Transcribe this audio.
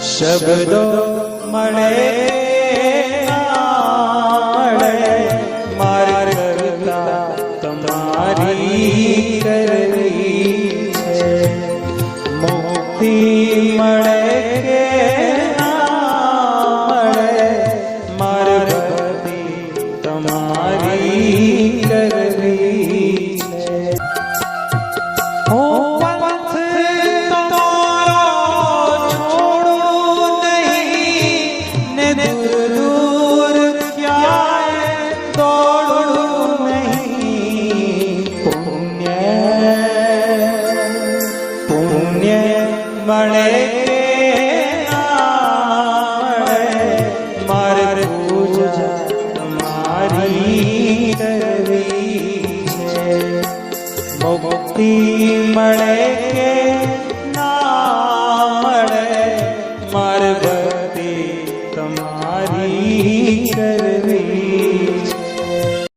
શબ્દો મળે માર કરતા તમારી કરવી છે મુક્તિ મળે કે મળે માર ભક્તિ તમારી કરવી છે મળે મારે પૂજા તમારી કરવી છે મુક્તિ મળે કે